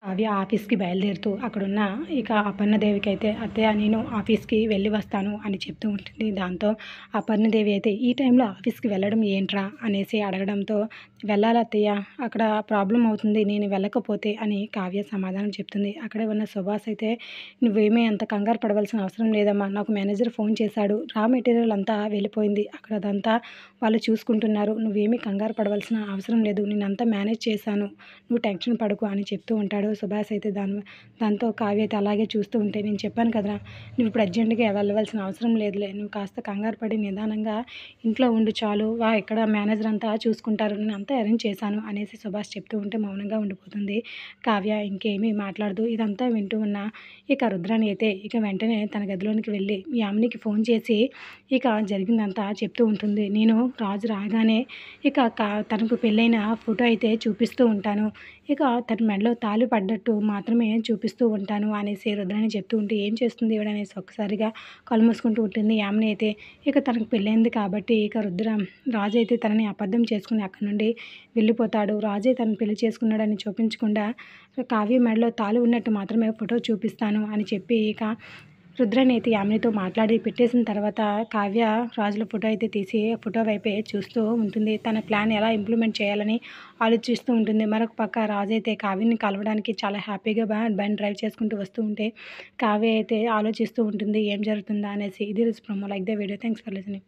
కావ్య ఆఫీస్‌కి బయలుదేరుతూ అక్కడున్న అపర్ణదేవికి అయితే "అత్తయ్య నేను ఆఫీస్‌కి వెళ్ళి వస్తాను" అని చెప్తూ ఉంటుంది. దాంతో అపర్ణదేవి అయితే "ఈ టైంలో ఆఫీస్‌కి వెళ్ళడం ఏంట్రా?" అనేసి అడగడంతో "వెళ్ళాలి అత్తయ్య, అక్కడ ప్రాబ్లమ్ అవుతుంది నేను వెళ్ళకపోతే" అని కావ్య సమాధానం చెప్తుంది. అక్కడే ఉన్న సుభాష్ అయితే "నువ్వేమీ అంత కంగారు పడవలసిన అవసరం లేదమ్మా. నాకు మేనేజర్ ఫోన్ చేశాడు. రా మెటీరియల్ అంతా వెళ్ళిపోయింది. అక్కడ అదంతా వాళ్ళు చూసుకుంటున్నారు. నువ్వేమీ కంగారు పడవలసిన అవసరం లేదు. నేనంతా మేనేజ్ చేశాను. నువ్వు టెన్షన్ పడకు" అని చెప్తూ ఉంటాడు. సుభాష్ అయితే దాంతో కావ్య అయితే అలాగే చూస్తూ ఉంటే "నేను చెప్పాను కదరా! నువ్వు ఇప్పుడు అర్జెంట్‌గా వెళ్ళవలసిన అవసరం లేదులే. నువ్వు కాస్త కంగారు పడి నిదానంగా ఇంట్లో ఉండు చాలు. ఇక్కడ మేనేజర్ అంతా చూసుకుంటారు. నేను అంతా అరేంజ్ చేశాను" అనేసి సుభాష్ చెప్తూ ఉంటే మౌనంగా ఉండిపోతుంది కావ్య. ఇంకేమీ మాట్లాడదు. ఇదంతా వింటూ ఉన్న రుద్రాణి అయితే వెంటనే తన గదిలోనికి వెళ్ళి యామినికి ఫోన్ చేసి జరిగిందంతా చెప్తూ ఉంటుంది. "నేను రాజు రాగానే తనకు పెళ్ళైన ఫోటో అయితే చూపిస్తూ ఉంటాను. తన మెడలో తాళి పడ్డట్టు మాత్రమే చూపిస్తూ ఉంటాను" అనేసి రుద్రాణి చెప్తూ ఉంటే "ఏం చేస్తుంది ఈవిడ" అనేసి ఒక్కసారిగా కళ్ళు మూసుకుంటూ ఉంటుంది యామిని అయితే. తనకు పెళ్ళైంది కాబట్టి రాజు అయితే తనని అపార్థం చేసుకొని అక్కడి నుండి వెళ్ళిపోతాడు. రాజే తనని పెళ్లి చేసుకున్నాడని చూపించకుండా కావ్య మెడలో తాళి ఉన్నట్టు మాత్రమే ఫోటో చూపిస్తాను అని చెప్పి రుద్రాణి అయితే యామినితో మాట్లాడి పెట్టేసిన తర్వాత కావ్య రాజుల ఫోటో అయితే తీసి ఫోటో వైపే చూస్తూ ఉంటుంది. తన ప్లాన్ ఎలా ఇంప్లిమెంట్ చేయాలని ఆలోచిస్తూ ఉంటుంది. మరొక పక్క రాజు అయితే కావ్యని కలవడానికి చాలా హ్యాపీగా బండి డ్రైవ్ చేసుకుంటూ వస్తూ ఉంటే కావ్య అయితే ఆలోచిస్తూ ఉంటుంది ఏం జరుగుతుందా అనేసి. ఇది ఈరోజు promo. Like the video. Thanks for listening.